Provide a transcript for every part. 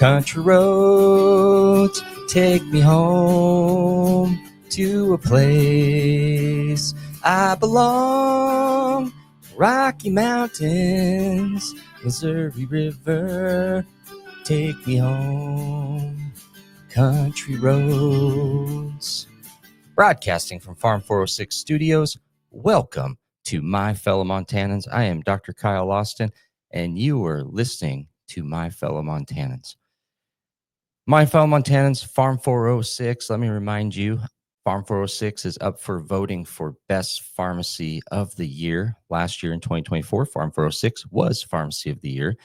Country roads take me home to a place I belong. Rocky Mountains, Missouri River, take me home. Country roads. Broadcasting from Farm 406 Studios, welcome to My Fellow Montanans. I am Dr. Kyle Austin, and you are listening to My Fellow Montanans. My Fellow Montanans, Farm 406, let me remind you, Farm 406 is up for voting for Best Pharmacy of the Year. Last year in 2024, Farm 406 was Pharmacy of the Year,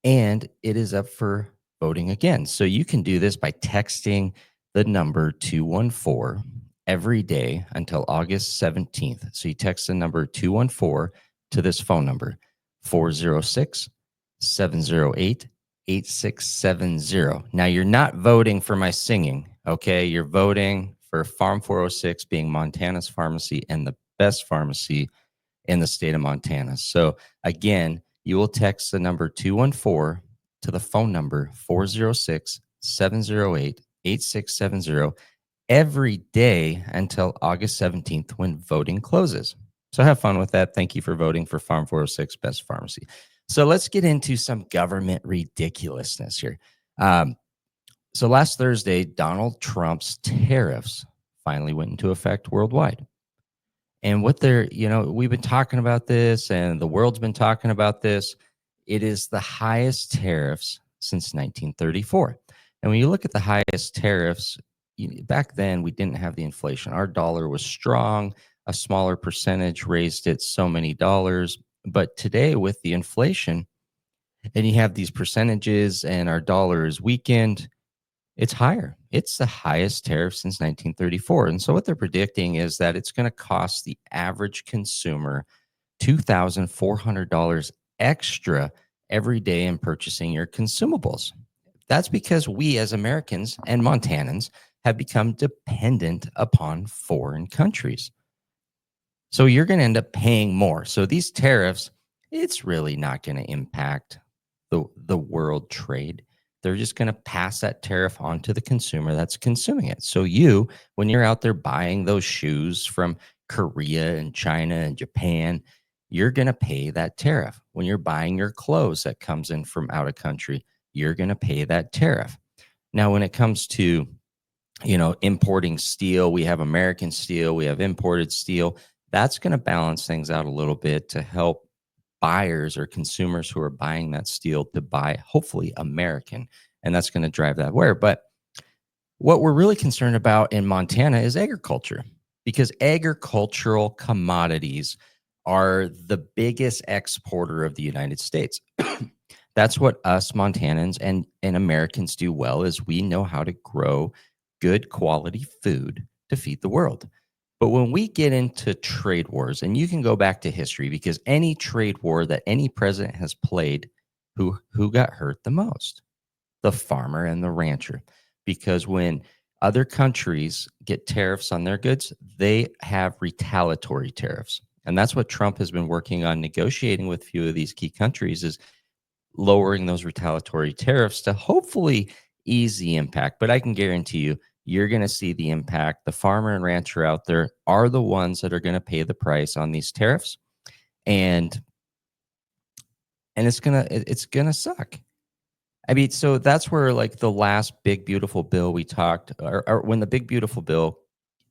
and it is up for voting again. So you can do this by texting the number 214 every day until August 17th. So you text the number 214 to this phone number, 406-708-8670. Now, you're not voting for my singing, okay? You're voting for Farm 406 being Montana's pharmacy and the best pharmacy in the state of Montana. So again, you will text the number 214 to the phone number 406-708-8670 every day until August 17th when voting closes. So have fun with that. Thank you for voting for Farm 406 Best Pharmacy. So let's get into some government ridiculousness here. So last Thursday, Donald Trump's tariffs finally went into effect worldwide. And what they're, we've been talking about this and the world's been talking about this. It is the highest tariffs since 1934. And when you look at the highest tariffs, back then we didn't have the inflation. Our dollar was strong. A smaller percentage raised it so many dollars. But today with the inflation, and you have these percentages and our dollar is weakened, it's higher. It's the highest tariff since 1934. And so what they're predicting is that it's going to cost the average consumer $2,400 extra every day in purchasing your consumables. That's because we as Americans and Montanans have become dependent upon foreign countries. So you're going to end up paying more. So these tariffs, it's really not going to impact the world trade. They're just going to pass that tariff on to the consumer that's consuming it. So you, when you're out there buying those shoes from Korea and China and Japan, you're going to pay that tariff. When you're buying your clothes that comes in from out of country, you're going to pay that tariff. Now, when it comes to, importing steel, we have American steel, we have imported steel. That's going to balance things out a little bit to help buyers or consumers who are buying that steel to buy, hopefully, American. And that's going to drive that where. But what we're really concerned about in Montana is agriculture, because agricultural commodities are the biggest exporter of the United States. That's what us Montanans and Americans do well, is we know how to grow good quality food to feed the world. But when we get into trade wars, and you can go back to history, because any trade war that any president has played, who got hurt the most? The farmer and the rancher. Because when other countries get tariffs on their goods, they have retaliatory tariffs. And that's what Trump has been working on, negotiating with a few of these key countries, is lowering those retaliatory tariffs to hopefully ease the impact. But I can guarantee you, you're going to see the impact. The farmer and rancher out there are the ones that are going to pay the price on these tariffs. And it's going to suck. I mean, so that's where, like, the last big, beautiful bill we talked, or when the big, beautiful bill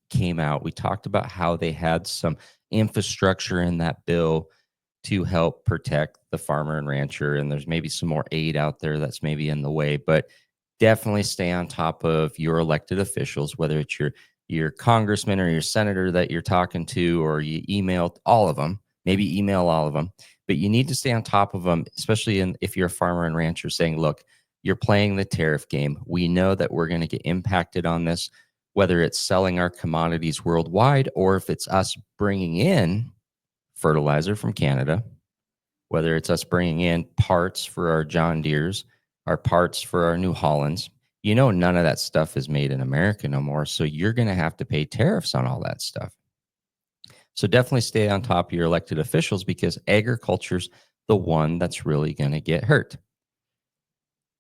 came out, we talked about how they had some infrastructure in that bill to help protect the farmer and rancher. And there's maybe some more aid out there that's maybe in the way, but definitely stay on top of your elected officials, whether it's your congressman or your senator that you're talking to, or you email all of them, maybe email all of them, but you need to stay on top of them, especially if you're a farmer and rancher, saying, look, you're playing the tariff game. We know that we're going to get impacted on this, whether it's selling our commodities worldwide, or if it's us bringing in fertilizer from Canada, whether it's us bringing in parts for our John Deeres, our parts for our New Hollands. None of that stuff is made in America no more. So you're going to have to pay tariffs on all that stuff. So definitely stay on top of your elected officials, because agriculture's the one that's really going to get hurt.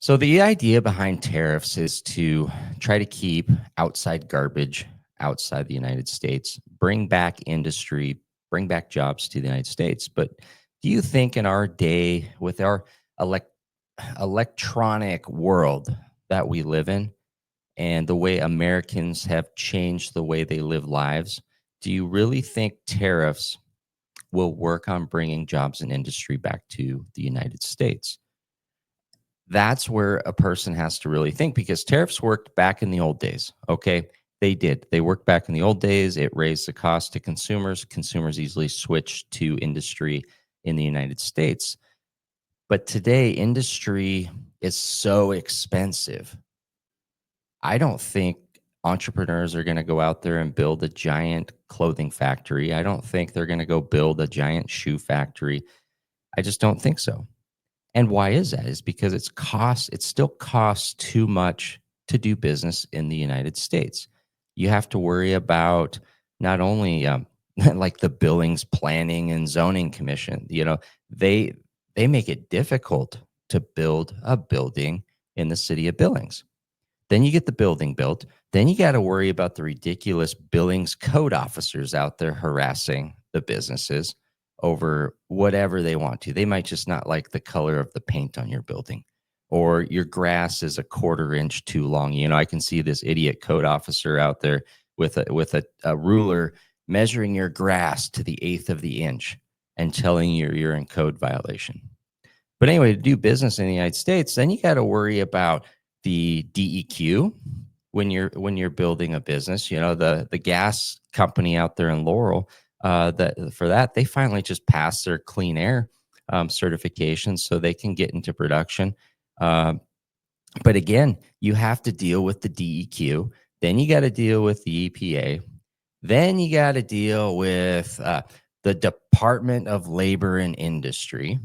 So the idea behind tariffs is to try to keep outside garbage outside the United States, bring back industry, bring back jobs to the United States. But do you think in our day, with our elec electronic world that we live in, and the way Americans have changed the way they live lives, do you really think tariffs will work on bringing jobs and industry back to the United States? That's where a person has to really think, because tariffs worked back in the old days. Okay. They did. They worked back in the old days. It raised the cost to consumers. Consumers easily switched to industry in the United States. But today, industry is so expensive. I don't think entrepreneurs are going to go out there and build a giant clothing factory. I don't think they're going to go build a giant shoe factory. I just don't think so. And why is that? Is because it still costs too much to do business in the United States. You have to worry about not only like the Billings Planning and Zoning Commission. They they make it difficult to build a building in the city of Billings. Then you get the building built. Then you got to worry about the ridiculous Billings code officers out there harassing the businesses over whatever they want to. They might just not like the color of the paint on your building, or your grass is a quarter inch too long. I can see this idiot code officer out there with a ruler measuring your grass to the eighth of the inch and telling you you're in code violation. But anyway, to do business in the United States, then you got to worry about the DEQ when you're building a business. The gas company out there in Laurel, that they finally just passed their clean air certification, so they can get into production. But again, you have to deal with the DEQ. Then you got to deal with the EPA. Then you got to deal with the Department of Labor and Industry.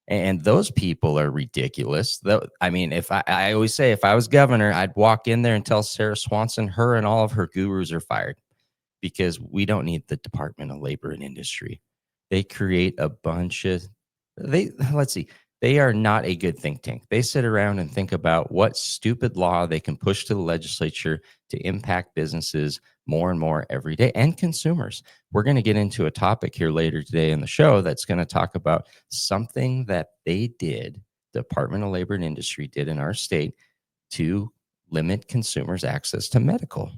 And those people are ridiculous. I mean, if I always say, if I was governor, I'd walk in there and tell Sarah Swanson her and all of her gurus are fired, because we don't need the Department of Labor and Industry. They create a bunch of let's see. They are not a good think tank. They sit around and think about what stupid law they can push to the legislature to impact businesses more and more every day, and consumers. We're going to get into a topic here later today in the show that's going to talk about something that they did, Department of Labor and Industry did in our state, to limit consumers' access to medical.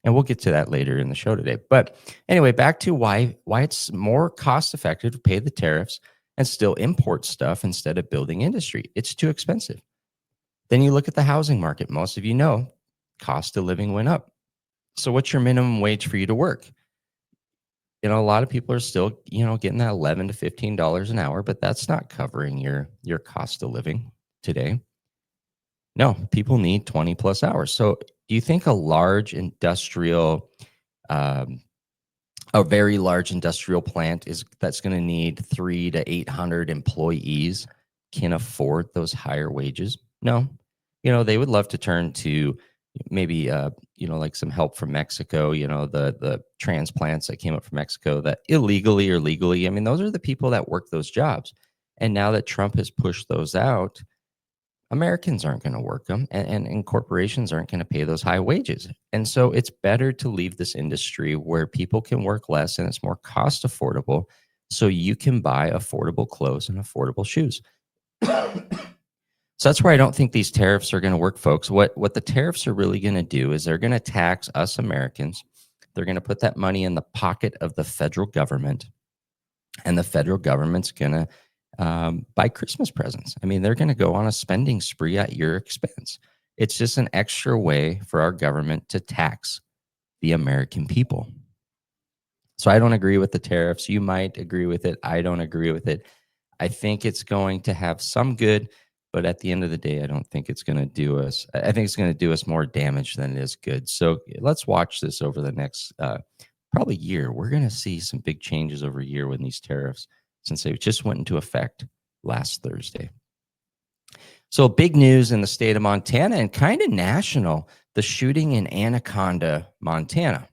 And we'll get to that later in the show today. But anyway, back to why it's more cost effective to pay the tariffs and still import stuff instead of building industry. It's too expensive. Then you look at the housing market. Most of you know cost of living went up. So what's your minimum wage for you to work? A lot of people are still, getting that $11 to $15 an hour, but that's not covering your cost of living today. No, people need 20 plus hours. So do you think a very large industrial plant that's going to need 300 to 800 employees can afford those higher wages? No. They would love to turn to maybe like some help from Mexico, the transplants that came up from Mexico, that illegally or legally. I mean, those are the people that work those jobs. And now that Trump has pushed those out, Americans aren't going to work them, and corporations aren't going to pay those high wages. And so it's better to leave this industry where people can work less and it's more cost affordable, so you can buy affordable clothes and affordable shoes. So that's where I don't think these tariffs are going to work, folks. What the tariffs are really going to do is they're going to tax us Americans. They're going to put that money in the pocket of the federal government, and the federal government's going to buy Christmas presents. I mean, they're going to go on a spending spree at your expense. It's just an extra way for our government to tax the American people. So I don't agree with the tariffs. You might agree with it. I don't agree with it. I think it's going to have some good, but at the end of the day, I don't think it's going to do us. I think it's going to do us more damage than it is good. So let's watch this over the next probably year. We're going to see some big changes over a year when these tariffs, since they just went into effect last Thursday. So big news in the state of Montana, and kind of national, the shooting in Anaconda, Montana.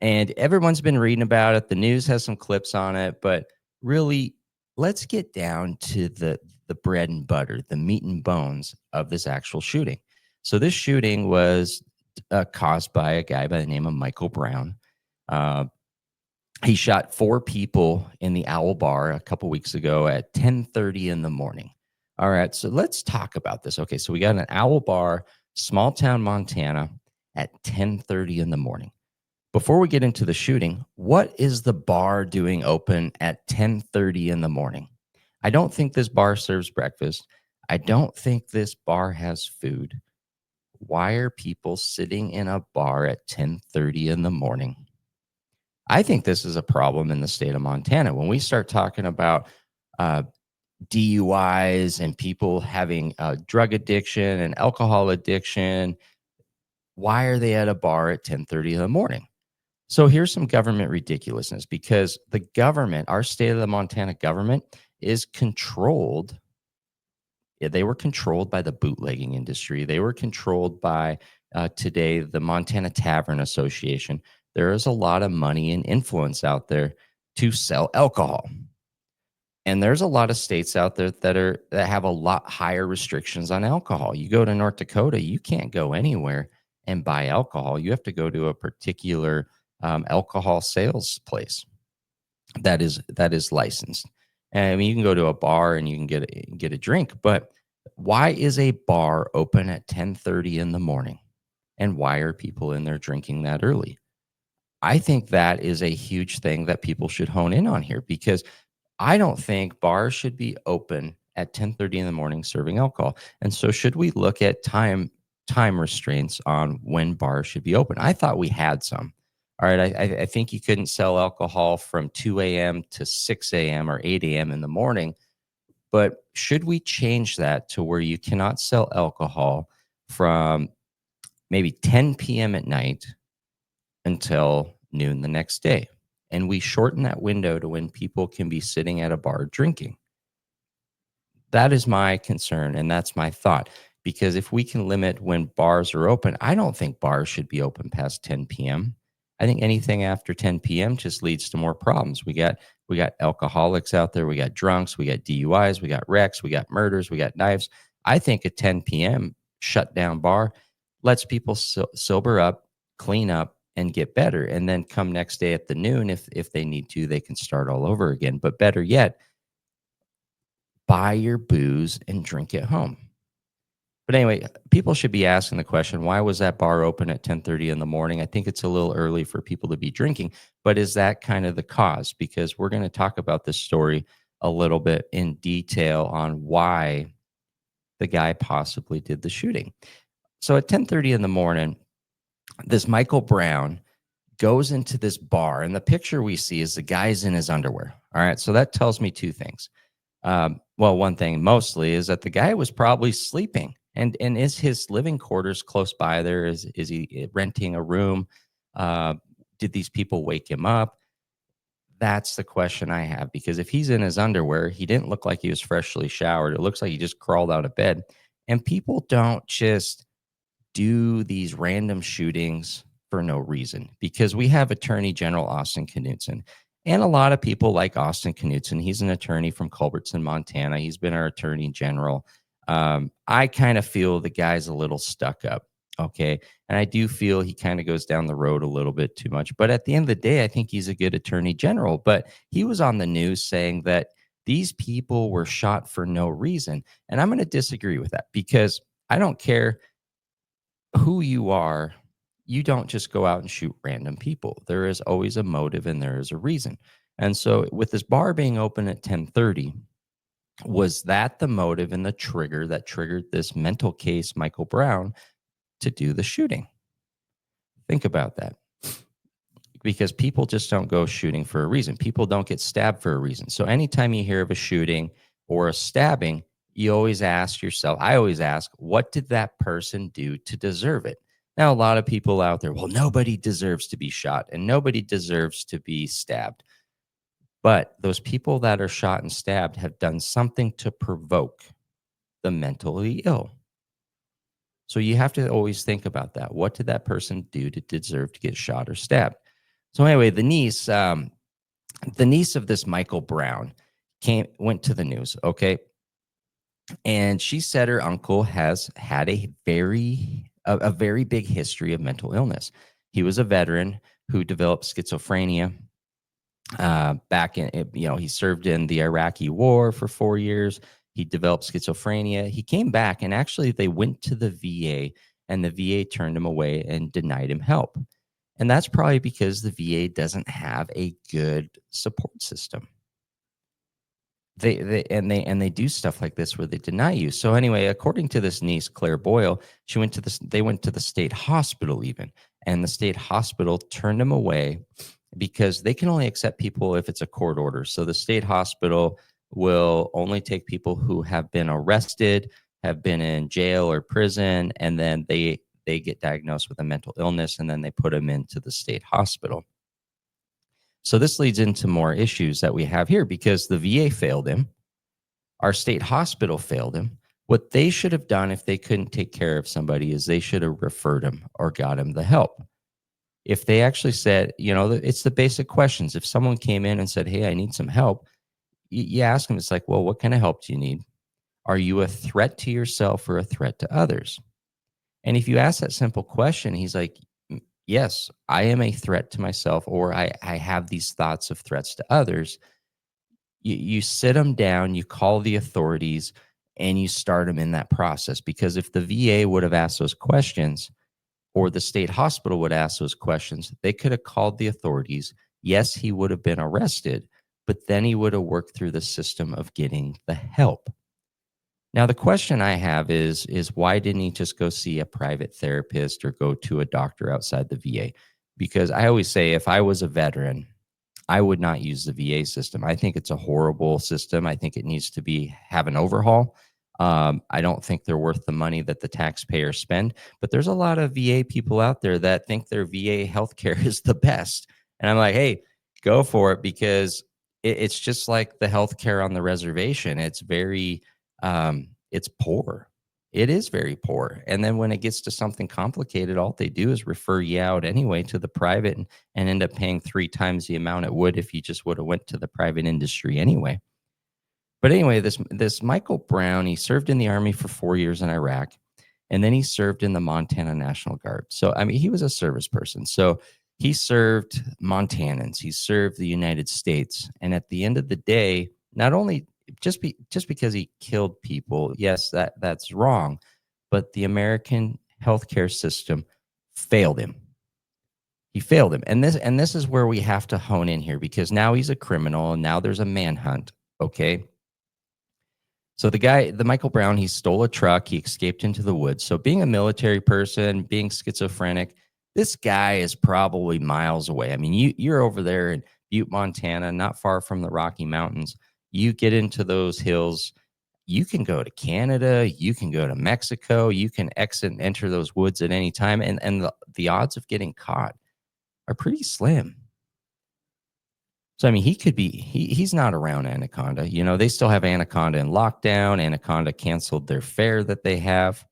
And everyone's been reading about it. The news has some clips on it, but really, let's get down to the the bread and butter, the meat and bones of this actual shooting. So this shooting was caused by a guy by the name of Michael Brown. Uh, he shot 4 people in the Owl Bar a couple weeks ago at 10:30 in the morning. All right, so let's talk about this. Okay, so we got an Owl Bar, small town Montana, at 10:30 in the morning. Before we get into the shooting, what is the bar doing open at 10:30 in the morning? I don't think this bar serves breakfast. I don't think this bar has food. Why are people sitting in a bar at 10:30 in the morning? I think this is a problem in the state of Montana. When we start talking about uh, DUIs and people having drug addiction and alcohol addiction, why are they at a bar at 10:30 in the morning? So here's some government ridiculousness because the government, our state of the Montana government, is controlled. They were controlled by the bootlegging industry. They were controlled by today the Montana Tavern Association. There is a lot of money and influence out there to sell alcohol. And there's a lot of states out there that have a lot higher restrictions on alcohol. You go to North Dakota, you can't go anywhere and buy alcohol. You have to go to a particular alcohol sales place that is licensed. And I mean, you can go to a bar and you can get a drink, but why is a bar open at 10:30 in the morning? And why are people in there drinking that early? I think that is a huge thing that people should hone in on here because I don't think bars should be open at 10:30 in the morning serving alcohol. And so should we look at time restraints on when bars should be open? I thought we had some. All right, I think you couldn't sell alcohol from 2 a.m. to 6 a.m. or 8 a.m. in the morning. But should we change that to where you cannot sell alcohol from maybe 10 p.m. at night until noon the next day? And we shorten that window to when people can be sitting at a bar drinking. That is my concern, and that's my thought. Because if we can limit when bars are open, I don't think bars should be open past 10 p.m. I think anything after 10 p.m. just leads to more problems. We got alcoholics out there, we got drunks, we got DUIs, we got wrecks, we got murders, we got knives. I think a 10 p.m. shut down bar lets people sober up, clean up, and get better. And then come next day at the noon, if they need to, they can start all over again. But better yet, buy your booze and drink at home. But anyway, people should be asking the question, why was that bar open at 10:30 in the morning? I think it's a little early for people to be drinking, but is that kind of the cause? Because we're going to talk about this story a little bit in detail on why the guy possibly did the shooting. So at 10:30 in the morning, this Michael Brown goes into this bar, and the picture we see is the guy's in his underwear. All right, so that tells me 2 things. Well, one thing mostly is that the guy was probably sleeping. And is his living quarters close by there? Is he renting a room? Uh, did these people wake him up? That's the question I have because if he's in his underwear, he didn't look like he was freshly showered. It looks like he just crawled out of bed. And people don't just do these random shootings for no reason because we have Attorney General Austin Knudsen. And a lot of people like Austin Knudsen. He's an attorney from Culbertson, Montana. He's been our attorney general. I kind of feel the guy's a little stuck up. Okay. And I do feel he kind of goes down the road a little bit too much. But at the end of the day, I think he's a good attorney general. But he was on the news saying that these people were shot for no reason. And I'm going to disagree with that because I don't care who you are, you don't just go out and shoot random people. There is always a motive and there is a reason. And so with this bar being open at 10:30, was that the motive and the trigger that triggered this mental case Michael Brown to do the shooting? Think about that. Because people just don't go shooting for a reason. People don't get stabbed for a reason. So anytime you hear of a shooting or a stabbing, you always ask yourself, I always ask, what did that person do to deserve it? Now, a lot of people out there, well, nobody deserves to be shot and nobody deserves to be stabbed. But those people that are shot and stabbed have done something to provoke the mentally ill. So you have to always think about that. What did that person do to deserve to get shot or stabbed? So anyway, the niece of this Michael Brown went to the news. Okay, And she said her uncle has had a very big history of mental illness. He was a veteran who developed schizophrenia back in, he served in the Iraqi war for 4 years. He developed schizophrenia. He came back, and actually they went to the VA, and the VA turned him away and denied him help. And that's probably because the VA doesn't have a good support system. They do stuff like this where they deny you. So anyway, according to this niece, Claire Boyle, they went to the state hospital even, and the state hospital turned him away because they can only accept people if it's a court order. So the state hospital will only take people who have been arrested, have been in jail or prison, and then they get diagnosed with a mental illness, and then they put them into the state hospital. So this leads into more issues that we have here because the VA failed him. Our state hospital failed him. What they should have done if they couldn't take care of somebody is they should have referred him or got him the help. If they actually said, it's the basic questions. If someone came in and said, hey, I need some help, you ask them, it's like, well, what kind of help do you need? Are you a threat to yourself or a threat to others? And if you ask that simple question, he's like, yes, I am a threat to myself, or I have these thoughts of threats to others. You sit them down, you call the authorities, and you start them in that process. Because if the VA would have asked those questions, or the state hospital would ask those questions, they could have called the authorities. Yes, he would have been arrested, but then he would have worked through the system of getting the help. Now, the question I have is why didn't he just go see a private therapist or go to a doctor outside the VA? Because I always say, if I was a veteran, I would not use the VA system. I think it's a horrible system. I think it needs to have an overhaul. I don't think they're worth the money that the taxpayers spend, but there's a lot of VA people out there that think their VA healthcare is the best. And I'm like, hey, go for it, because it's just like the healthcare on the reservation. It's poor. It is very poor. And then when it gets to something complicated, all they do is refer you out anyway to the private and end up paying 3 times the amount it would if you just would have went to the private industry anyway. But anyway, this Michael Brown, he served in the Army for 4 years in Iraq, and then he served in the Montana National Guard. So, I mean, he was a service person. So he served Montanans, he served the United States. And at the end of the day, not only just because he killed people, yes, that's wrong, but the American healthcare system failed him. He failed him. And this is where we have to hone in here, because now he's a criminal and now there's a manhunt. Okay. So the Michael Brown, he stole a truck. He escaped into the woods. So being a military person, being schizophrenic, this guy is probably miles away. I mean, you're over there in Butte, Montana, not far from the Rocky Mountains. You get into those hills, you can go to Canada, you can go to Mexico, you can exit and enter those woods at any time. And the odds of getting caught are pretty slim. So, I mean, he's not around Anaconda. They still have Anaconda in lockdown. Anaconda canceled their fair that they have.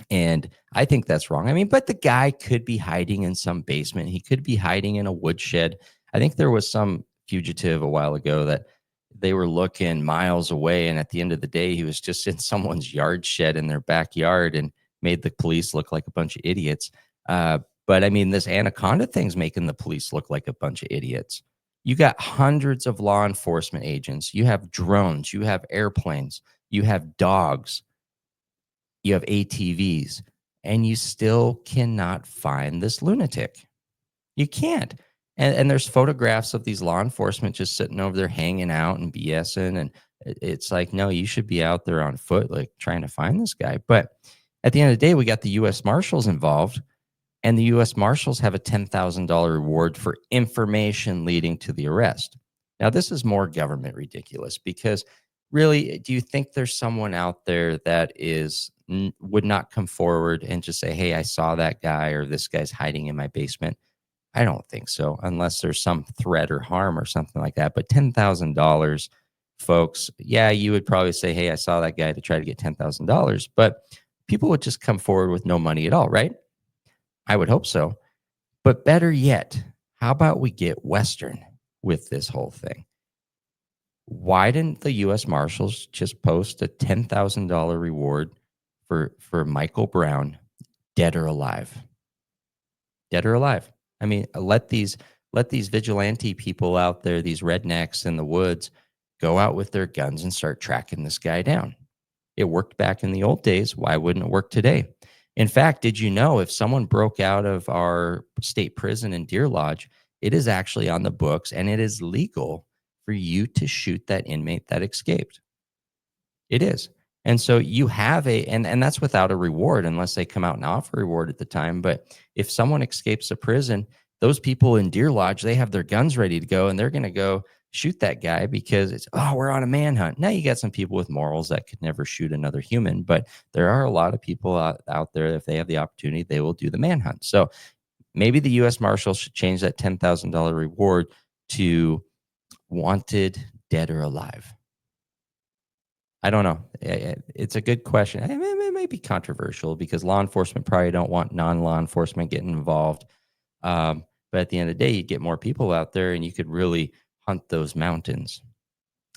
And I think that's wrong. I mean, but the guy could be hiding in some basement. He could be hiding in a woodshed. I think there was some fugitive a while ago that they were looking miles away. And at the end of the day, he was just in someone's yard shed in their backyard and made the police look like a bunch of idiots. But I mean, this Anaconda thing's making the police look like a bunch of idiots. You got hundreds of law enforcement agents. You have drones. You have airplanes. You have dogs. You have ATVs. And you still cannot find this lunatic. You can't. And there's photographs of these law enforcement just sitting over there hanging out and BSing. And it's like, no, you should be out there on foot, like trying to find this guy. But at the end of the day, we got the U.S. Marshals involved. And the U.S. Marshals have a $10,000 reward for information leading to the arrest. Now, this is more government ridiculous, because really, do you think there's someone out there that would not come forward and just say, hey, I saw that guy, or this guy's hiding in my basement? I don't think so, unless there's some threat or harm or something like that. But $10,000, folks, yeah, you would probably say, hey, I saw that guy, to try to get $10,000. But people would just come forward with no money at all, right? I would hope so. But better yet, how about we get Western with this whole thing? Why didn't the US Marshals just post a $10,000 reward for Michael Brown, dead or alive? Dead or alive. I mean, let these vigilante people out there, these rednecks in the woods, go out with their guns and start tracking this guy down. It worked back in the old days. Why wouldn't it work today? In fact, did you know if someone broke out of our state prison in Deer Lodge, it is actually on the books and it is legal for you to shoot that inmate that escaped? It is. And so you have and that's without a reward unless they come out and offer a reward at the time. But if someone escapes a prison, those people in Deer Lodge, they have their guns ready to go and they're going to go shoot that guy because it's, oh, we're on a manhunt. Now you got some people with morals that could never shoot another human, but there are a lot of people out there, if they have the opportunity, they will do the manhunt. So maybe the US Marshals should change that $10,000 reward to wanted, dead or alive. I don't know. It's a good question. It might be controversial because law enforcement probably don't want non-law enforcement getting involved. But at the end of the day, you get more people out there and you could really hunt those mountains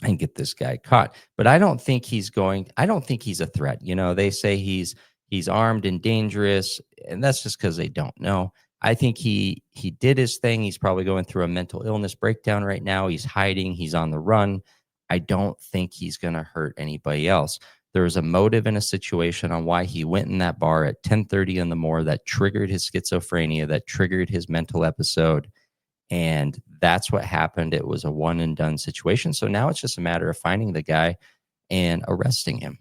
and get this guy caught. But I don't think he's a threat. You know, they say he's armed and dangerous, and that's just because they don't know. I think he did his thing. He's probably going through a mental illness breakdown right now. He's hiding, he's on the run. I don't think he's going to hurt anybody else. There was a motive in a situation on why he went in that bar at 10:30 in the morning that triggered his schizophrenia, that triggered his mental episode. And that's what happened. It was a one and done situation. So now it's just a matter of finding the guy and arresting him.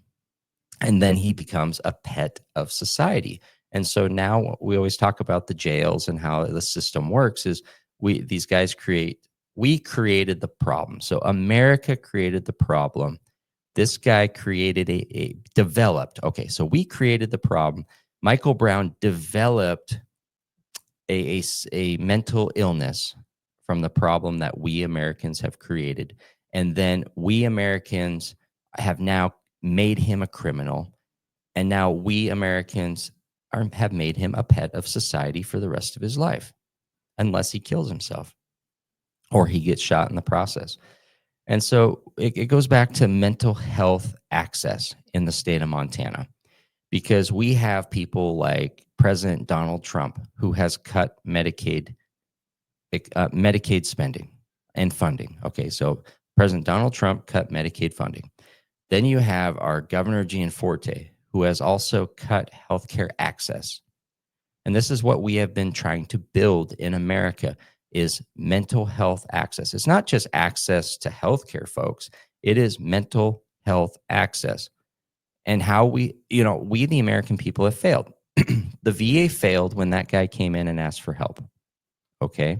And then he becomes a pet of society. And so now we always talk about the jails and how the system works is these guys we created the problem. So America created the problem. This guy created developed. Okay, so we created the problem. Michael Brown developed a mental illness from the problem that we Americans have created. And then we Americans have now made him a criminal. And now we Americans have made him a pet of society for the rest of his life, unless he kills himself or he gets shot in the process. And so it goes back to mental health access in the state of Montana, because we have people like President Donald Trump, who has cut Medicaid spending and funding. Okay, so President Donald Trump cut Medicaid funding. Then you have our Governor Gianforte, who has also cut healthcare access. And this is what we have been trying to build in America is mental health access. It's not just access to healthcare, folks. It is mental health access. And how we, the American people have failed. The VA failed when that guy came in and asked for help. Okay.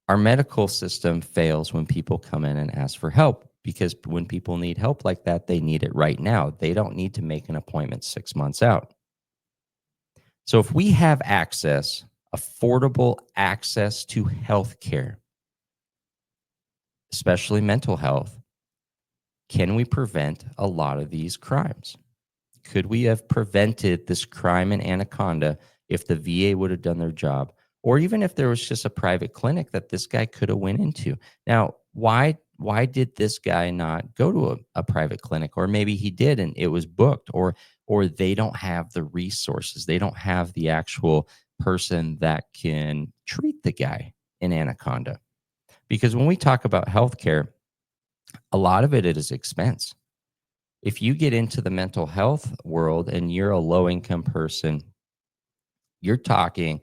Our medical system fails when people come in and ask for help, because when people need help like that, they need it right now. They don't need to make an appointment 6 months out. So if we have access, affordable access to healthcare, especially mental health, can we prevent a lot of these crimes? Could we have prevented this crime in Anaconda if the VA would have done their job? Or even if there was just a private clinic that this guy could have went into. Now, why did this guy not go to a private clinic? Or maybe he did and it was booked, or they don't have the resources. They don't have the actual person that can treat the guy in Anaconda. Because when we talk about healthcare, a lot of it is expense. If you get into the mental health world and you're a low income person, you're talking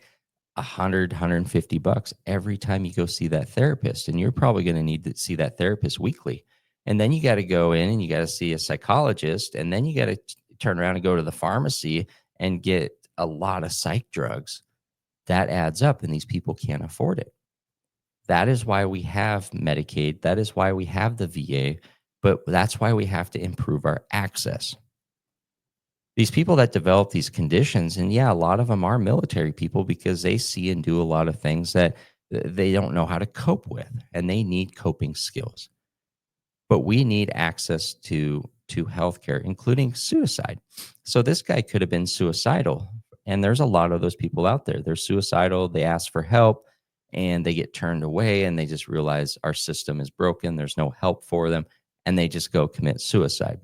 $100, $150 every time you go see that therapist. And you're probably going to need to see that therapist weekly. And then you got to go in and you got to see a psychologist. And then you got to turn around and go to the pharmacy and get a lot of psych drugs. That adds up and these people can't afford it. That is why we have Medicaid. That is why we have the VA. But that's why we have to improve our access. These people that develop these conditions, and yeah, a lot of them are military people because they see and do a lot of things that they don't know how to cope with, and they need coping skills. But we need access to healthcare, including suicide. So this guy could have been suicidal, and there's a lot of those people out there. They're suicidal, they ask for help, and they get turned away and they just realize our system is broken. There's no help for them. And they just go commit suicide.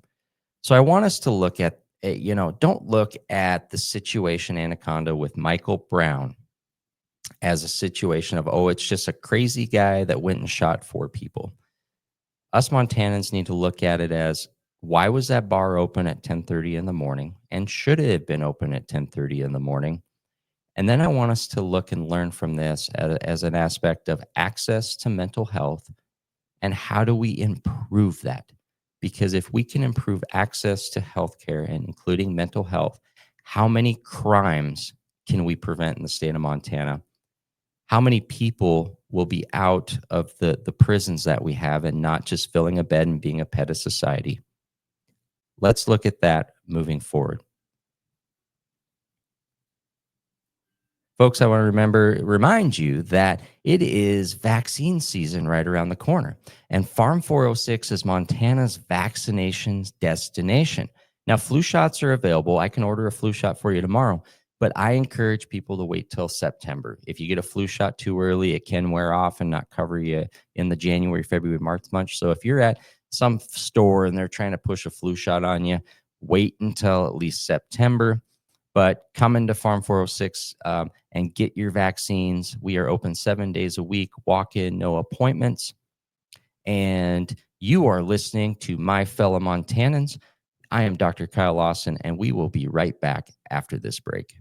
So I want us to look at, don't look at the situation Anaconda with Michael Brown as a situation of, oh, it's just a crazy guy that went and shot four people. Us Montanans need to look at it as, why was that bar open at 10:30 in the morning? And should it have been open at 10:30 in the morning? And then I want us to look and learn from this as an aspect of access to mental health and how do we improve that? Because if we can improve access to healthcare and including mental health, how many crimes can we prevent in the state of Montana? How many people will be out of the prisons that we have and not just filling a bed and being a pet of society? Let's look at that moving forward. Folks, I want to remind you that it is vaccine season right around the corner. And Farm 406 is Montana's vaccinations destination. Now, flu shots are available. I can order a flu shot for you tomorrow, but I encourage people to wait till September. If you get a flu shot too early, it can wear off and not cover you in the January, February, March month. So if you're at some store and they're trying to push a flu shot on you, wait until at least September. But come into Farm 406 and get your vaccines. We are open 7 days a week, walk in, no appointments. And you are listening to My Fellow Montanans. I am Dr. Kyle Lawson, and we will be right back after this break.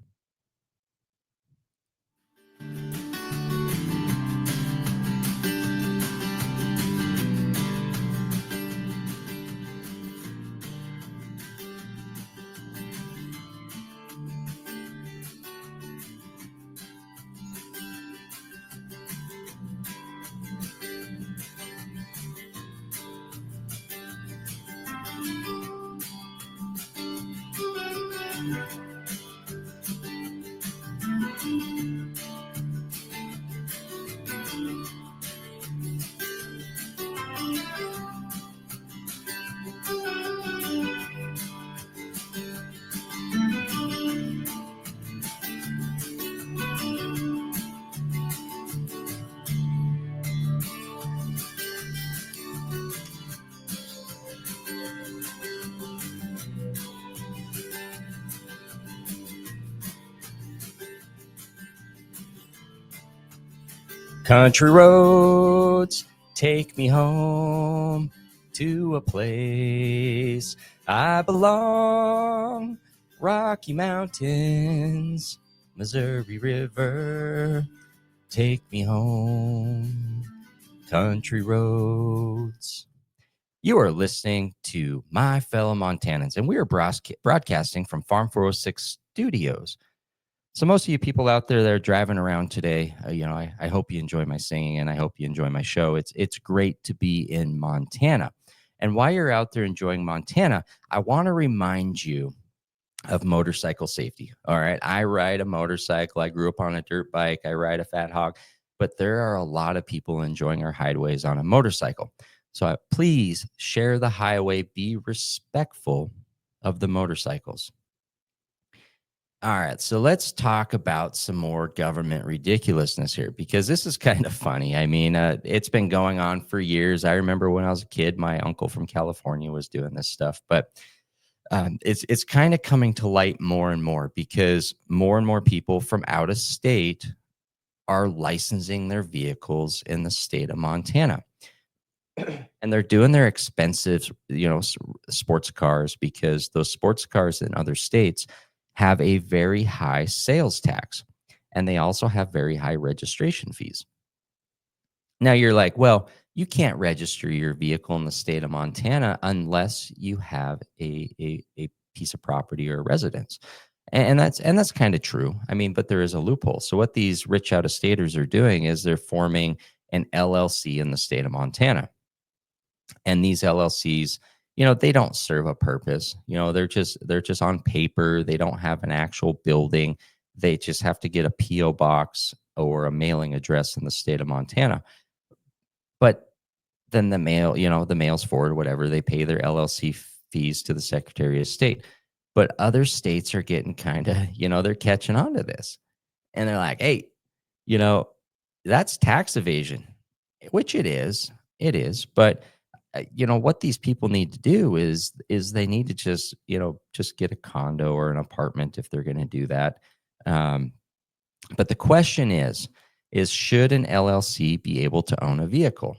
Country roads, take me home to a place I belong. Rocky Mountains, Missouri River, take me home. Country roads. You are listening to My Fellow Montanans, and we are broadcasting from Farm 406 Studios. So most of you people out there that are driving around today, I hope you enjoy my singing and I hope you enjoy my show. It's great to be in Montana. And while you're out there enjoying Montana, I want to remind you of motorcycle safety. All right. I ride a motorcycle. I grew up on a dirt bike. I ride a fat hog, but there are a lot of people enjoying our highways on a motorcycle. So please share the highway, be respectful of the motorcycles. All right, so let's talk about some more government ridiculousness here because this is kind of funny. I mean, it's been going on for years. I remember when I was a kid, my uncle from California was doing this stuff, but it's kind of coming to light more and more because more and more people from out of state are licensing their vehicles in the state of Montana. And they're doing their expensive, sports cars because those sports cars in other states have a very high sales tax and they also have very high registration fees. Now you're like, well, you can't register your vehicle in the state of Montana unless you have a piece of property or a residence. And that's kind of true. I mean, but there is a loophole. So what these rich out of staters are doing is they're forming an LLC in the state of Montana. And these LLCs, they don't serve a purpose. They're just on paper. They don't have an actual building. They just have to get a PO box or a mailing address in the state of Montana. But then the mail's forward, whatever, they pay their LLC fees to the Secretary of State. But other states are getting kind of, they're catching on to this. And they're like, hey, you know, That's tax evasion, which it is. It is. But what these people need to do is they need to just get a condo or an apartment if they're going to do that. Um, but the question is should an LLC be able to own a vehicle?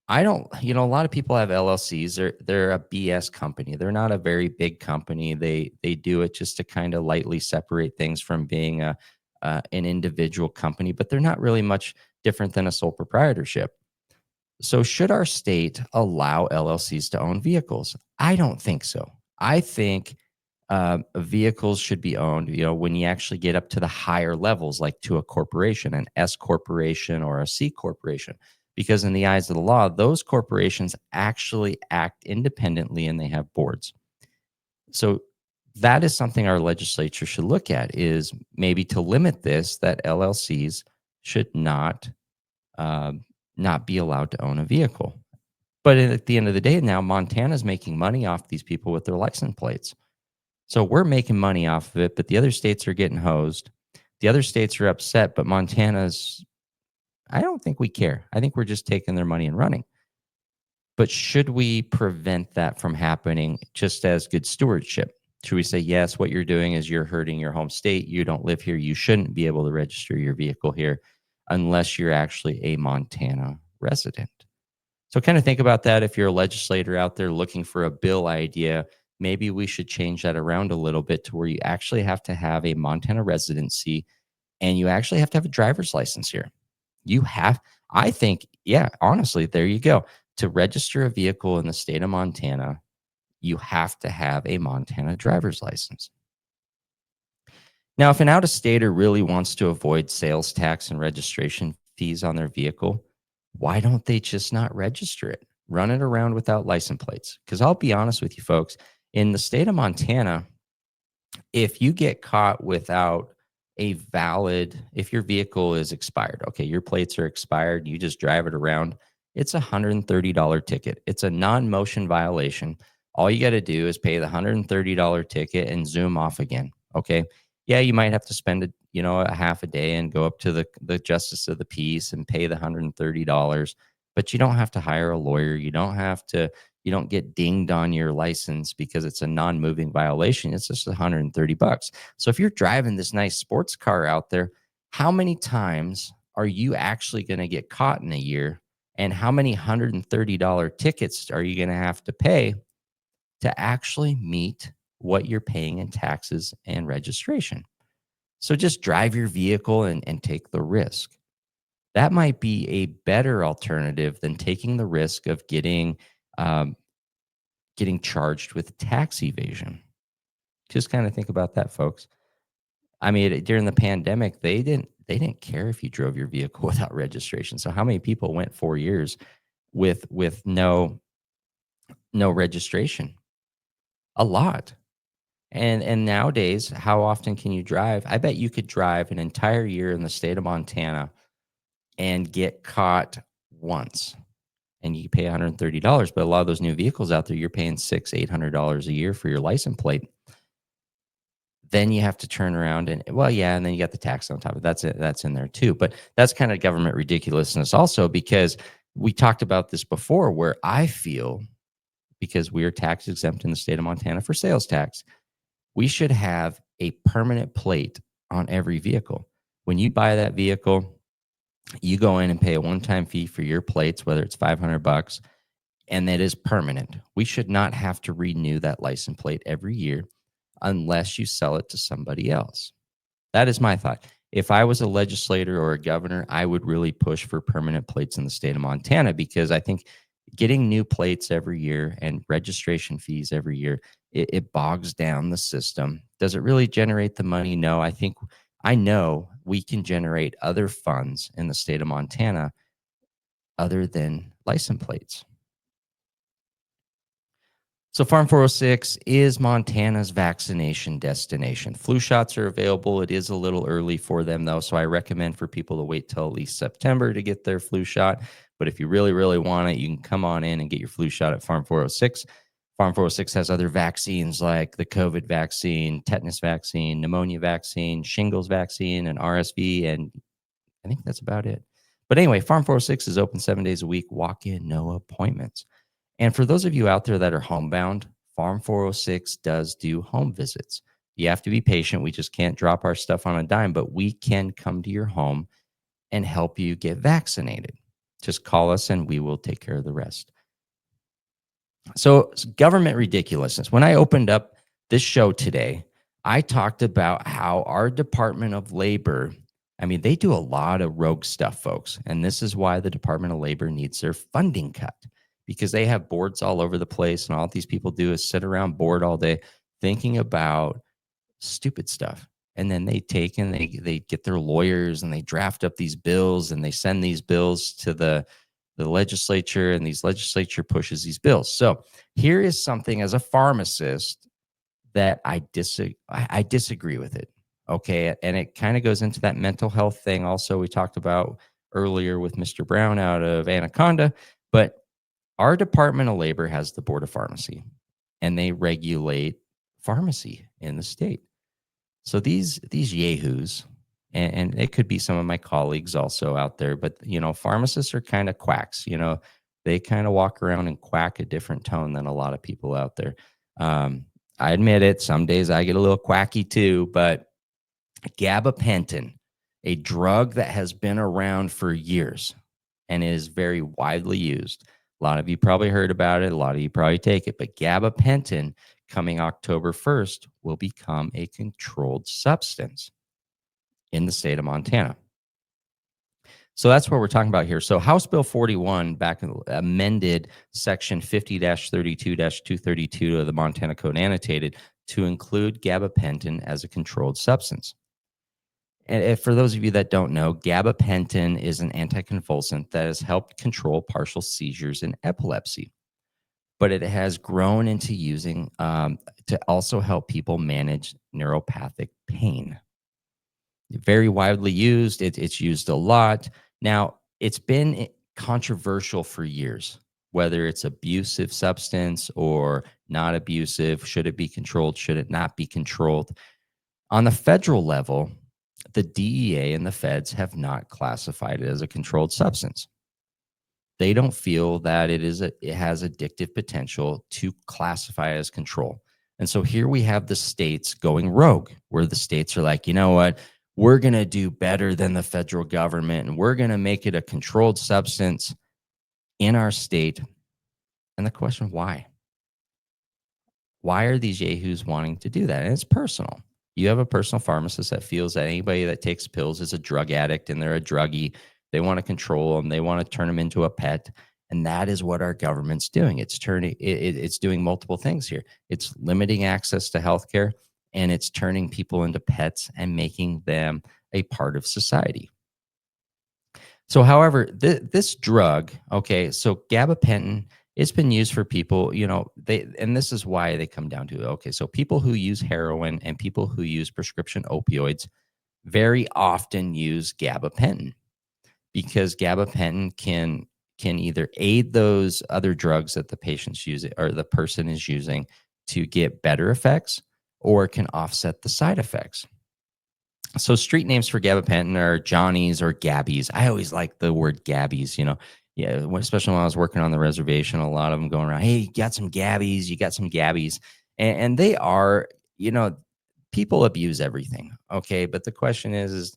I don't, a lot of people have LLCs. They're a BS company. They're not a very big company. They do it just to kind of lightly separate things from being an individual company, but they're not really much different than a sole proprietorship. So, should our state allow LLCs to own vehicles? I don't think so. I think vehicles should be owned, when you actually get up to the higher levels, like to a corporation, an S corporation or a C corporation, because in the eyes of the law, those corporations actually act independently and they have boards. So, that is something our legislature should look at, is maybe to limit this, that LLCs should um, not be allowed to own a vehicle. But at the end of the day, now Montana's making money off these people with their license plates. So we're making money off of it, but the other states are getting hosed. The other states are upset, but Montana's, I don't think we care. I think we're just taking their money and running. But should we prevent that from happening just as good stewardship? Should we say, yes, what you're doing is you're hurting your home state. You don't live here. You shouldn't be able to register your vehicle here unless you're actually a Montana resident. So kind of think about that. If you're a legislator out there looking for a bill idea, maybe we should change that around a little bit to where you actually have to have a Montana residency and you actually have to have a driver's license here. You have, I think, yeah, honestly, there you go. To register a vehicle in the state of Montana, you have to have a Montana driver's license. Now, if an out-of-stater really wants to avoid sales tax and registration fees on their vehicle, why don't they just not register it? Run it around without license plates. Because I'll be honest with you, folks, in the state of Montana, if you get caught without if your vehicle is expired, okay, your plates are expired, you just drive it around, it's a $130 ticket. It's a non-motion violation. All you got to do is pay the $130 ticket and zoom off again. Okay. Yeah, you might have to spend a half a day and go up to the justice of the peace and pay the $130, but you don't have to hire a lawyer. You don't get dinged on your license because it's a non-moving violation. It's just $130. So if you're driving this nice sports car out there, how many times are you actually going to get caught in a year? And how many $130 tickets are you going to have to pay to actually meet what you're paying in taxes and registration? So just drive your vehicle and take the risk. That might be a better alternative than taking the risk of um, getting charged with tax evasion. Just kind of think about that, folks. I mean, during the pandemic, they didn't care if you drove your vehicle without registration. So how many people went 4 years with no registration? A lot. And nowadays, how often can you drive? I bet you could drive an entire year in the state of Montana and get caught once, and you pay $130. But a lot of those new vehicles out there, you're paying $800 a year for your license plate. Then you have to turn around and, well, yeah, and then you got the tax on top of it. That's it. That's in there too. But that's kind of government ridiculousness also, because we talked about this before, where I feel, because we are tax exempt in the state of Montana for sales tax, we should have a permanent plate on every vehicle. When you buy that vehicle, you go in and pay a one-time fee for your plates, whether it's $500, and that is permanent. We should not have to renew that license plate every year unless you sell it to somebody else. That is my thought. If I was a legislator or a governor, I would really push for permanent plates in the state of Montana, because I think getting new plates every year and registration fees every year, it bogs down the system. Does it really generate the money? No. I know we can generate other funds in the state of Montana other than license plates. So Farm 406 is Montana's vaccination destination. Flu shots are available. It is a little early for them, though, so I recommend for people to wait till at least September to get their flu shot. But if you really, really want it, you can come on in and get your flu shot at Farm 406. Farm 406 has other vaccines like the COVID vaccine, tetanus vaccine, pneumonia vaccine, shingles vaccine, and RSV, and I think that's about it. But anyway, Farm 406 is open 7 days a week, walk in, no appointments. And for those of you out there that are homebound, Farm 406 does do home visits. You have to be patient. We just can't drop our stuff on a dime, but we can come to your home and help you get vaccinated. Just call us and we will take care of the rest. So, government ridiculousness. When I opened up this show today, I talked about how our Department of Labor, I mean, they do a lot of rogue stuff, folks. And this is why the Department of Labor needs their funding cut, because they have boards all over the place. And all these people do is sit around bored all day thinking about stupid stuff. And then they take and they get their lawyers and they draft up these bills and they send these bills to the legislature, and these legislature pushes these bills. So here is something as a pharmacist that I disagree with it. Okay. And it kind of goes into that mental health thing also we talked about earlier with Mr. Brown out of Anaconda. But our Department of Labor has the Board of Pharmacy, and they regulate pharmacy in the state. So these yahoos, and it could be some of my colleagues also out there, but pharmacists are kind of quacks. They kind of walk around and quack a different tone than a lot of people out there. I admit it. Some days I get a little quacky too, but gabapentin, a drug that has been around for years and is very widely used. A lot of you probably heard about it. A lot of you probably take it, but gabapentin coming October 1st will become a controlled substance in the state of Montana. So that's what we're talking about here. So House Bill 41 back amended Section 50-32-232 of the Montana Code Annotated to include gabapentin as a controlled substance. And for those of you that don't know, gabapentin is an anticonvulsant that has helped control partial seizures in epilepsy. But it has grown into using to also help people manage neuropathic pain. Very widely used. It's used a lot. Now, it's been controversial for years, whether it's abusive substance or not abusive. Should it be controlled? Should it not be controlled? On the federal level, the DEA and the feds have not classified it as a controlled substance. They don't feel that it has addictive potential to classify as control. And so here we have the states going rogue, where the states are like, you know what, we're going to do better than the federal government, and we're going to make it a controlled substance in our state. And the question, why? Why are these yahoos wanting to do that? And it's personal. You have a personal pharmacist that feels that anybody that takes pills is a drug addict and they're a druggie. They want to control them. They want to turn them into a pet. And that is what our government's doing. It's doing multiple things here. It's limiting access to healthcare, and it's turning people into pets and making them a part of society. So, however, this drug, okay, so gabapentin, it's been used for people, and this is why they come down to it. Okay, so people who use heroin and people who use prescription opioids very often use gabapentin, because gabapentin can either aid those other drugs that the patient's using or the person is using to get better effects, or can offset the side effects. So street names for gabapentin are Johnnies or Gabbies. I always like the word Gabbies, Yeah, especially when I was working on the reservation, a lot of them going around, hey, you got some Gabbies, you got some Gabbies. And they are, people abuse everything, okay? But the question is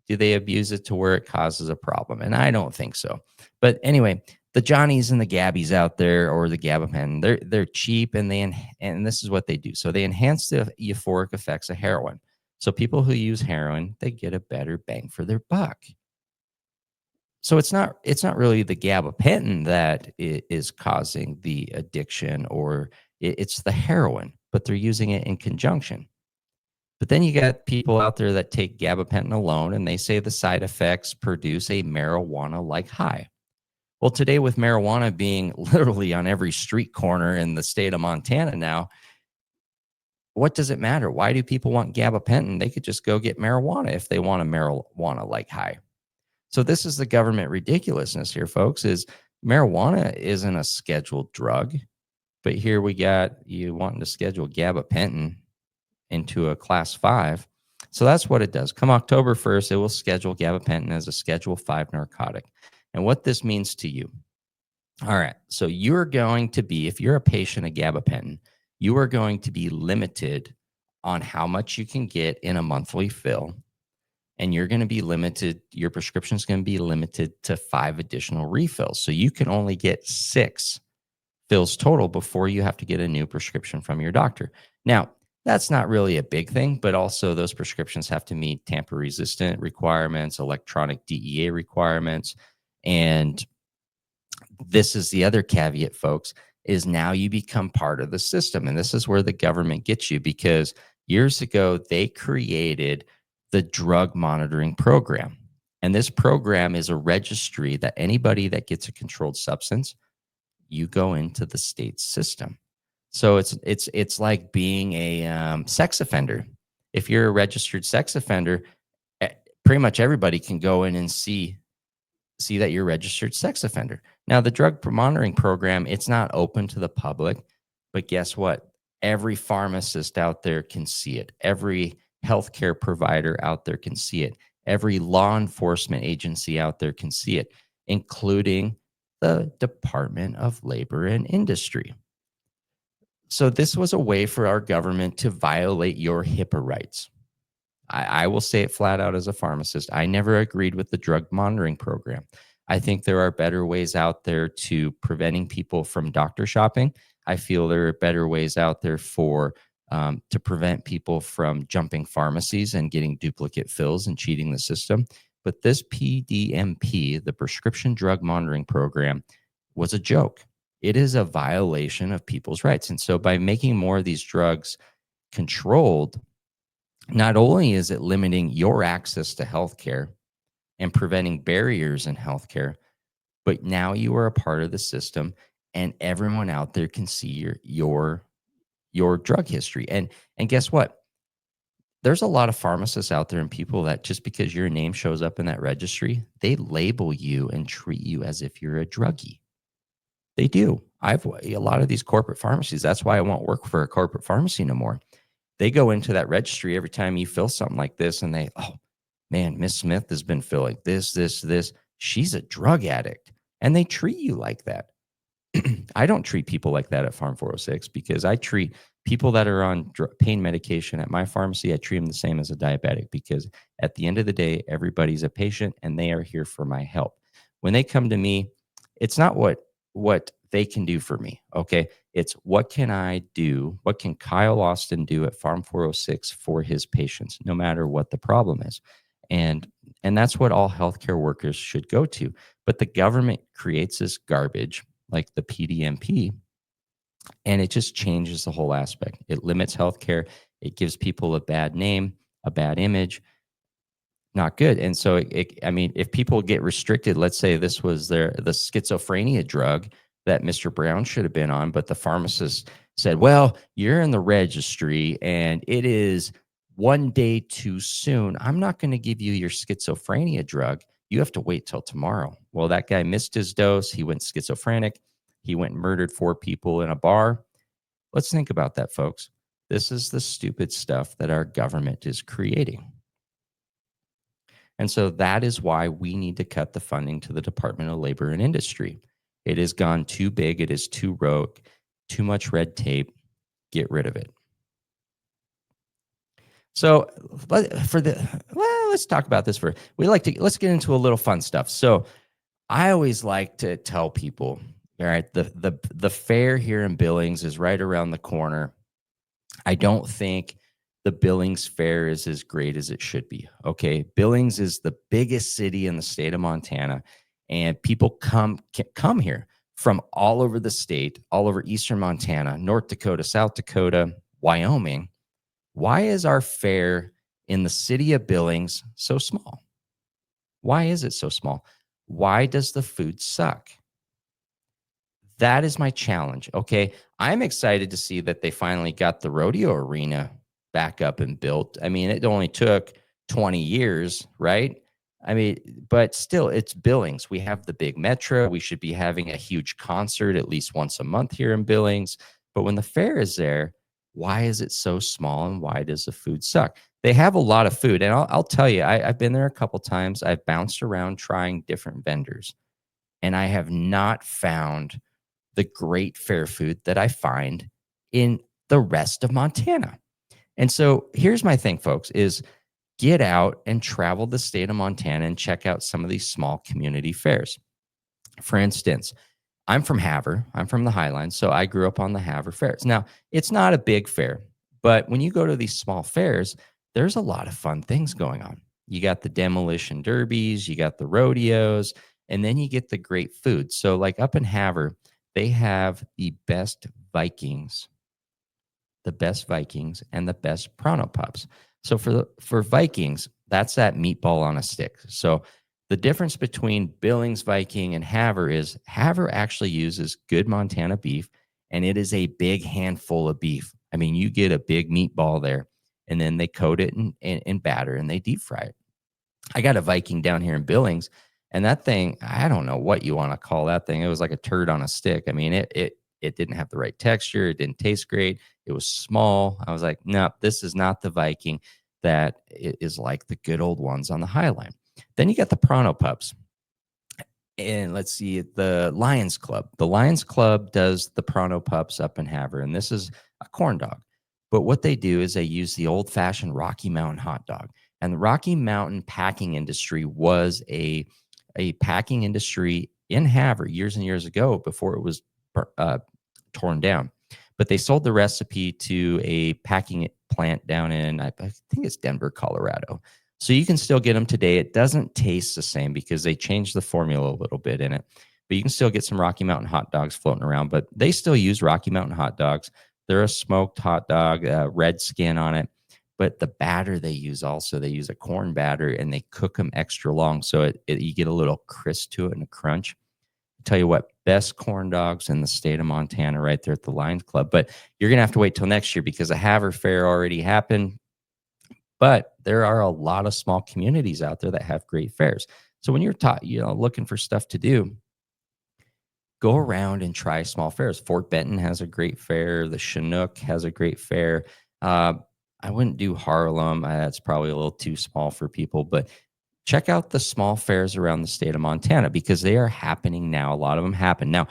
do they abuse it to where it causes a problem? And I don't think so. But anyway, the Johnnies and the Gabbies out there, or the gabapentin, they're cheap, and and this is what they do. So they enhance the euphoric effects of heroin. So people who use heroin, they get a better bang for their buck. So it's not really the gabapentin that is causing the addiction, or it's the heroin, but they're using it in conjunction. But then you got people out there that take gabapentin alone, and they say the side effects produce a marijuana-like high. Well, today, with marijuana being literally on every street corner in the state of Montana now, what does it matter? Why do people want gabapentin? They could just go get marijuana if they want a marijuana-like high. So this is the government ridiculousness here, folks, is marijuana isn't a scheduled drug, but here we got you wanting to schedule gabapentin into a class 5. So that's what it does. Come October 1st, it will schedule gabapentin as a Schedule 5 narcotic. And what this means to you. All right. So you're going to be, if you're a patient of gabapentin, you are going to be limited on how much you can get in a monthly fill. And you're going to be limited, your prescription is going to be limited to 5 additional refills. So you can only get 6 fills total before you have to get a new prescription from your doctor. Now, that's not really a big thing, but also those prescriptions have to meet tamper resistant requirements, electronic DEA requirements. And this is the other caveat, folks, is now you become part of the system. And this is where the government gets you, because years ago, they created the drug monitoring program. And this program is a registry that anybody that gets a controlled substance, you go into the state system. So it's like being a sex offender. If you're a registered sex offender, pretty much everybody can go in and see that you're a registered sex offender. Now, the drug monitoring program, it's not open to the public, but guess what? Every pharmacist out there can see it. Every healthcare provider out there can see it. Every law enforcement agency out there can see it, including the Department of Labor and Industry. So this was a way for our government to violate your HIPAA rights. I will say it flat out as a pharmacist. I never agreed with the drug monitoring program. I think there are better ways out there to preventing people from doctor shopping. I feel there are better ways out there for to prevent people from jumping pharmacies and getting duplicate fills and cheating the system. But this PDMP, the Prescription Drug Monitoring Program, was a joke. It is a violation of people's rights. And so by making more of these drugs controlled, not only is it limiting your access to healthcare and preventing barriers in healthcare, but now you are a part of the system, and everyone out there can see your drug history. And guess what? There's a lot of pharmacists out there and people that just because your name shows up in that registry, they label you and treat you as if you're a druggie. They do. I've a lot of these corporate pharmacies. That's why I won't work for a corporate pharmacy no more. They go into that registry every time you fill something like this, and they, oh man, Miss Smith has been filling this. She's a drug addict, and they treat you like that. I don't treat people like that at Farm 406 because I treat people that are on pain medication at my pharmacy. I treat them the same as a diabetic because at the end of the day, everybody's a patient and they are here for my help. When they come to me, it's not what they can do for me. Okay. It's what can I do? What can Kyle Austin do at Farm 406 for his patients, no matter what the problem is? And that's what all healthcare workers should go to. But the government creates this garbage like the PDMP, and it just changes the whole aspect. It limits healthcare. It gives people a bad name, a bad image. Not good. And so, I mean, if people get restricted, let's say this was the schizophrenia drug that Mr. Brown should have been on, but the pharmacist said, well, you're in the registry and it is 1 day too soon. I'm not going to give you your schizophrenia drug. You have to wait till tomorrow. Well, that guy missed his dose. He went schizophrenic. He went and murdered 4 people in a bar. Let's think about that, folks. This is the stupid stuff that our government is creating. And so that is why we need to cut the funding to the Department of Labor and Industry. It has gone too big. It is too rogue, too much red tape. Get rid of it. So let's talk about this let's get into a little fun stuff. So I always like to tell people, all right, the fair here in Billings is right around the corner. I don't think the Billings Fair is as great as it should be. Okay. Billings is the biggest city in the state of Montana, and people come here from all over the state, all over Eastern Montana, North Dakota, South Dakota, Wyoming. Why is our fair in the city of Billings so small? Why is it so small? Why does the food suck? That is my challenge. Okay. I'm excited to see that they finally got the rodeo arena back up and built. I mean, it only took 20 years, right? I mean, but still, it's Billings. We have the big metro. We should be having a huge concert at least once a month here in Billings. But when the fair is there, why is it so small and why does the food suck? They have a lot of food, and I'll tell you, I've been there a couple times. I've bounced around trying different vendors, and I have not found the great fair food that I find in the rest of Montana. And so here's my thing, folks, is get out and travel the state of Montana and check out some of these small community fairs. For instance, I'm from Havre. I'm from the Highlands, so I grew up on the Havre fairs. Now, it's not a big fair, but when you go to these small fairs, there's a lot of fun things going on. You got the demolition derbies, you got the rodeos, and then you get the great food. So, like up in Havre, they have the best Vikings and the best Prono Pups. So for Vikings, that's that meatball on a stick. So the difference between Billings Viking and Havre is Havre actually uses good Montana beef, and it is a big handful of beef. I mean, you get a big meatball there, and then they coat it in batter and they deep fry it. I got a Viking down here in Billings, and that thing, I don't know what you want to call that thing. It was like a turd on a stick. I mean, it didn't have the right texture. It didn't taste great. It was small. I was like, no, this is not the Viking that is like the good old ones on the Highline. Then you got the Prono Pups. And let's see, the Lions Club. The Lions Club does the Prono Pups up in Havre, and this is a corn dog. But what they do is they use the old fashioned Rocky Mountain hot dog. And the Rocky Mountain packing industry was a packing industry in Havre years and years ago before it was uh, torn down. But they sold the recipe to a packing plant down in, I think it's Denver, Colorado. So you can still get them today. It doesn't taste the same because they changed the formula a little bit in it. But you can still get some Rocky Mountain hot dogs floating around. But they still use Rocky Mountain hot dogs. They're a smoked hot dog, red skin on it. But the batter they use also, they use a corn batter and they cook them extra long. So you get a little crisp to it and a crunch. Tell you what, best corn dogs in the state of Montana right there at the Lions Club. But you're going to have to wait till next year because the Havre Fair already happened. But there are a lot of small communities out there that have great fairs. So when you're looking for stuff to do, go around and try small fairs. Fort Benton has a great fair. The Chinook has a great fair. Uh, I wouldn't do Harlem. That's probably a little too small for people, but check out the small fairs around the state of Montana because they are happening now. A lot of them happen. Now,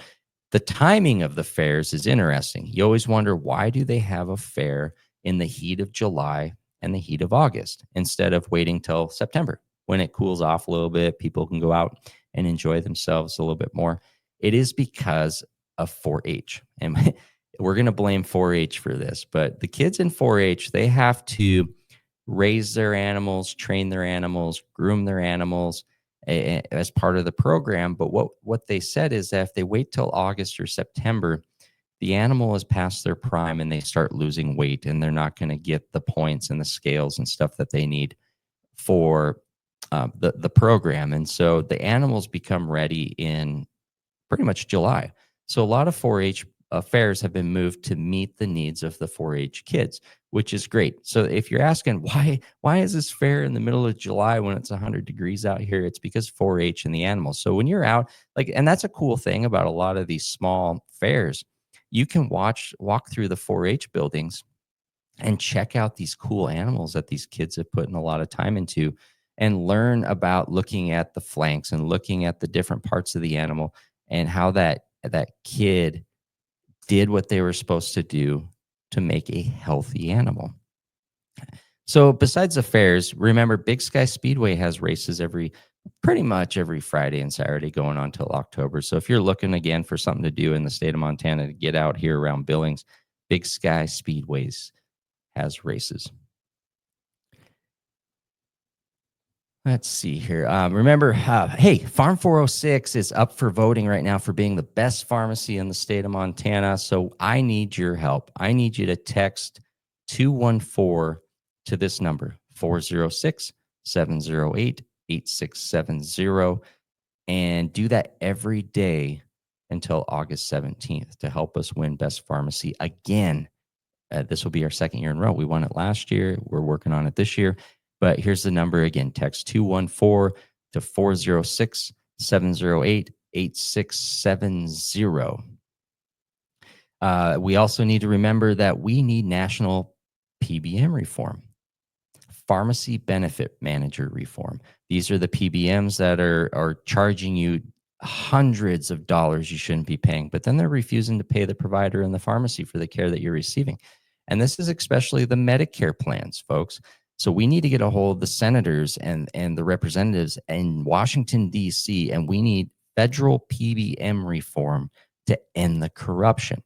the timing of the fairs is interesting. You always wonder, why do they have a fair in the heat of July and the heat of August instead of waiting till September when it cools off a little bit? People can go out and enjoy themselves a little bit more. It is because of 4-H. And we're going to blame 4-H for this, but the kids in 4-H, they have to raise their animals, train their animals, groom their animals as part of the program. But what they said is that if they wait till August or September, the animal is past their prime and they start losing weight and they're not going to get the points and the scales and stuff that they need for the program. And so the animals become ready in pretty much July. So a lot of 4-H fairs have been moved to meet the needs of the 4-H kids, which is great. So if you're asking why is this fair in the middle of July when it's 100 degrees out here, it's because 4-H and the animals. So when you're out, and that's a cool thing about a lot of these small fairs, you can walk through the 4-H buildings and check out these cool animals that these kids have put in a lot of time into and learn about looking at the flanks and looking at the different parts of the animal and how that kid did what they were supposed to do to make a healthy animal. So besides the fairs, remember Big Sky Speedway has races pretty much every Friday and Saturday going on till October. So if you're looking again for something to do in the state of Montana to get out here around Billings, Big Sky Speedways has races. Let's see here. Remember, hey, Farm 406 is up for voting right now for being the best pharmacy in the state of Montana. So I need your help. I need you to text 214 to this number, 406-708-8670, and do that every day until August 17th to help us win best pharmacy again. This will be our second year in a row. We won it last year. We're working on it this year. But here's the number again. Text 214 to 406-708-8670. We also need to remember that we need national PBM reform. pharmacy benefit manager reform. These are the PBMs that are charging you hundreds of dollars you shouldn't be paying, but then they're refusing to pay the provider and the pharmacy for the care that you're receiving. And this is especially the Medicare plans, folks. So we need to get a hold of the senators and the representatives in Washington, D.C., and we need federal PBM reform to end the corruption.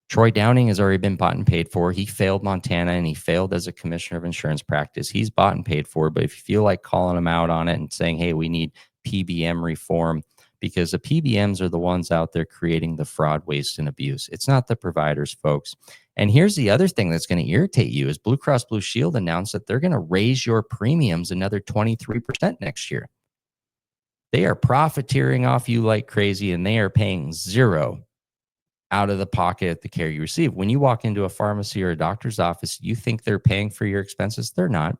Troy Downing has already been bought and paid for. He failed Montana and he failed as a commissioner of insurance practice. He's bought and paid for. But if you feel like calling him out on it and saying, hey, we need PBM reform, because the PBMs are the ones out there creating the fraud, waste, and abuse. It's not the providers, folks. And here's the other thing that's going to irritate you is Blue Cross Blue Shield announced that they're going to raise your premiums another 23% next year. They are profiteering off you like crazy, and they are paying zero out of the pocket at the care you receive. When you walk into a pharmacy or a doctor's office, you think they're paying for your expenses. They're not.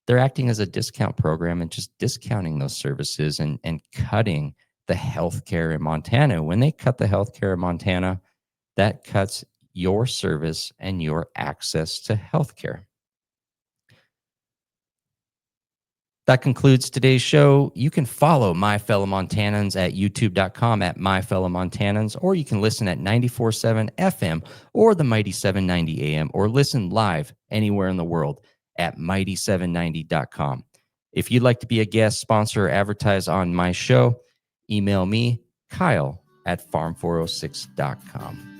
They're acting as a discount program and just discounting those services and cutting the healthcare in Montana. When they cut the healthcare in Montana, that cuts your service and your access to healthcare. That concludes today's show. You can follow My Fellow Montanans at youtube.com at My Fellow Montanans, or you can listen at 94.7 FM or the Mighty 790 AM, or listen live anywhere in the world at mighty790.com. If you'd like to be a guest, sponsor, or advertise on my show, email me, Kyle at farm406.com.